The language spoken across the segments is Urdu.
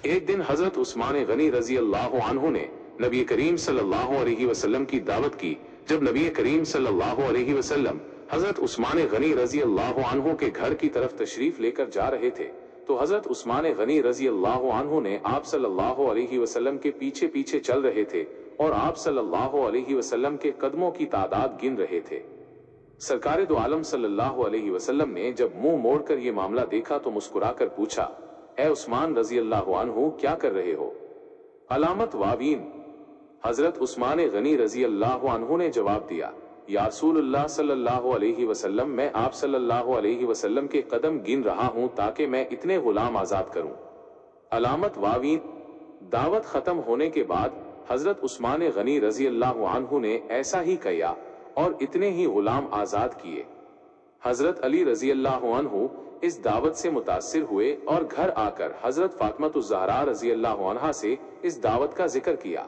ایک دن حضرت عثمان غنی رضی اللہ عنہ نے نبی کریم صلی اللہ علیہ وسلم کی دعوت کی۔ جب نبی کریم صلی اللہ علیہ وسلم حضرت عثمان غنی رضی اللہ عنہ کے گھر کی طرف تشریف لے کر جا رہے تھے تو حضرت عثمان غنی رضی اللہ عنہ نے آپ صلی اللہ علیہ وسلم کے پیچھے پیچھے چل رہے تھے اور آپ صلی اللہ علیہ وسلم کے قدموں کی تعداد گن رہے تھے۔ سرکار دو عالم صلی اللہ علیہ وسلم نے جب منہ موڑ کر یہ معاملہ دیکھا تو مسکرا کر پوچھا، اے عثمان رضی اللہ عنہ کیا کر رہے ہو؟ علامت واوین۔ حضرت عثمان غنی رضی اللہ عنہ نے جواب دیا، یا رسول اللہ صلی اللہ علیہ وسلم، میں آپ صلی اللہ علیہ وسلم کے قدم گن رہا ہوں تاکہ میں اتنے غلام آزاد کروں۔ علامت واوین۔ دعوت ختم ہونے کے بعد حضرت عثمان غنی رضی اللہ عنہ نے ایسا ہی کیا اور اتنے ہی غلام آزاد کیے۔ حضرت علی رضی اللہ عنہ اس دعوت سے متاثر ہوئے اور گھر آ کر حضرت فاطمہ الزہرا رضی اللہ عنہا سے اس دعوت کا ذکر کیا۔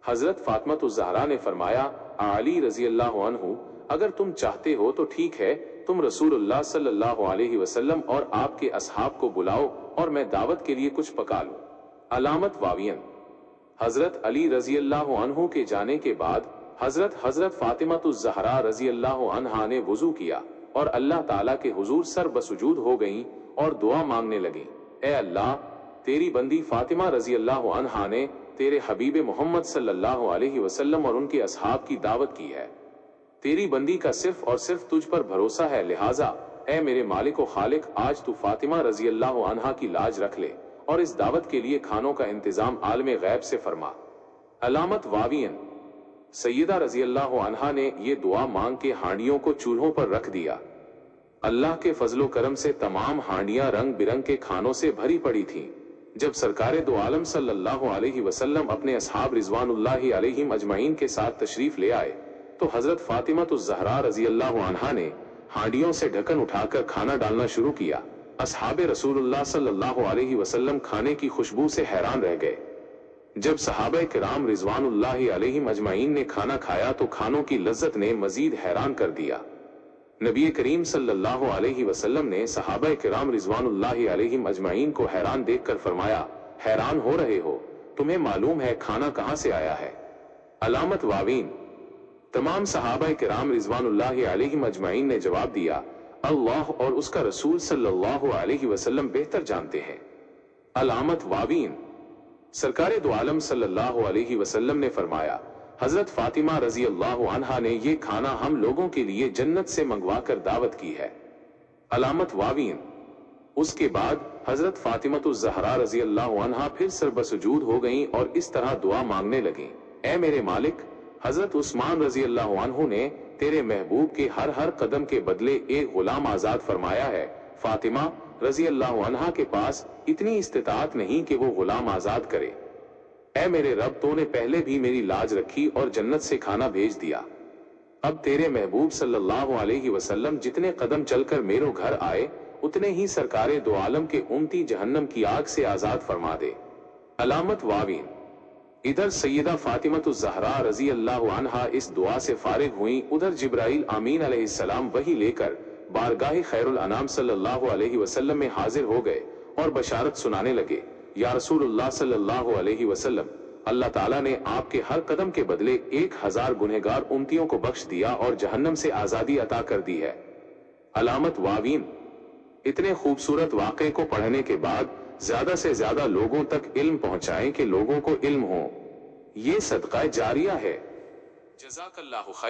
حضرت فاطمہ الزہرا نے فرمایا، علی رضی اللہ عنہ، اگر تم چاہتے ہو تو ٹھیک ہے، تم رسول اللہ صلی اللہ علیہ وسلم اور آپ کے اصحاب کو بلاؤ اور میں دعوت کے لیے کچھ پکا لوں۔ علامت واوین۔ حضرت علی رضی اللہ عنہ کے جانے کے بعد حضرت فاطمہ الزہرا رضی اللہ عنہا نے وضو کیا اور اللہ تعالیٰ کے حضور سر بسجود ہو گئیں اور دعا مانگنے لگیں، اے اللہ، تیری بندی فاطمہ رضی اللہ عنہا نے تیرے حبیب محمد صلی اللہ علیہ وسلم اور ان کے اصحاب کی دعوت کی ہے، تیری بندی کا صرف اور صرف تجھ پر بھروسہ ہے، لہٰذا اے میرے مالک و خالق، آج تو فاطمہ رضی اللہ عنہا کی لاج رکھ لے اور اس دعوت کے لیے کھانوں کا انتظام عالم غیب سے فرما۔ علامت واوین۔ سیدہ رضی اللہ عنہا نے یہ دعا مانگ کے ہانڈیوں کو چولہوں پر رکھ دیا۔ اللہ کے فضل و کرم سے تمام ہانڈیاں رنگ برنگ کے کھانوں سے بھری پڑی تھیں۔ جب سرکار دو عالم صلی اللہ علیہ وسلم اپنے اصحاب رضوان اللہ علیہم اجمعین کے ساتھ تشریف لے آئے تو حضرت فاطمہ الزہرا رضی اللہ عنہا نے ہانڈیوں سے ڈھکن اٹھا کر کھانا ڈالنا شروع کیا۔ اصحاب رسول اللہ صلی اللہ علیہ وسلم کھانے کی خوشبو سے حیران رہ گئے۔ جب صحابہ کرام رضوان اللہ علیہم اجمعین نے کھانا کھایا تو کھانوں کی لذت نے مزید حیران کر دیا۔ نبی کریم صلی اللہ علیہ وسلم نے صحابہ کرام رضوان اللہ علیہم اجمعین کو حیران دیکھ کر فرمایا، حیران ہو رہے ہو؟ تمہیں معلوم ہے کھانا کہاں سے آیا ہے؟ علامت واوین۔ تمام صحابہ کرام رضوان اللہ علیہم اجمعین نے جواب دیا، اللہ اور اس کا رسول صلی اللہ علیہ وسلم بہتر جانتے ہیں۔ علامت واوین۔ سرکار دو عالم صلی اللہ علیہ وسلم نے فرمایا، حضرت فاطمہ رضی اللہ عنہا نے یہ کھانا ہم لوگوں کے لیے جنت سے منگوا کر دعوت کی ہے۔ علامت واوین۔ اس کے بعد حضرت فاطمہ الزہرا رضی اللہ عنہا پھر سر بسجود ہو گئیں اور اس طرح دعا مانگنے لگیں، اے میرے مالک، حضرت عثمان رضی اللہ عنہ نے تیرے محبوب کے ہر قدم کے بدلے ایک غلام آزاد فرمایا ہے، فاطمہ رضی اللہ عنہا کے پاس اتنی استطاعت نہیں کہ وہ غلام آزاد کرے، اے میرے رب، تو نے پہلے بھی میری لاج رکھی اور جنت سے کھانا بھیج دیا، اب تیرے محبوب صلی اللہ علیہ وسلم جتنے قدم چل کر میرے گھر آئے اتنے ہی سرکار دو عالم کے امتی جہنم کی آگ سے آزاد فرما دے۔ علامت واوین۔ ادھر سیدہ فاطمہ الزہرا رضی اللہ عنہا اس دعا سے فارغ ہوئیں، ادھر جبرائیل امین علیہ السلام وحی لے کر بارگاہ خیر الانام صلی اللہ علیہ وسلم میں حاضر ہو گئے اور بشارت سنانے لگے، یا رسول اللہ صلی اللہ علیہ وسلم، اللہ تعالیٰ نے آپ کے ہر قدم کے بدلے 1000 گنہگار امتیوں کو بخش دیا اور جہنم سے آزادی عطا کر دی ہے۔ علامت واوین۔ اتنے خوبصورت واقعے کو پڑھنے کے بعد زیادہ سے زیادہ لوگوں تک علم پہنچائیں کہ لوگوں کو علم ہو، یہ صدقہ جاریہ ہے۔ جزاک اللہ خیر۔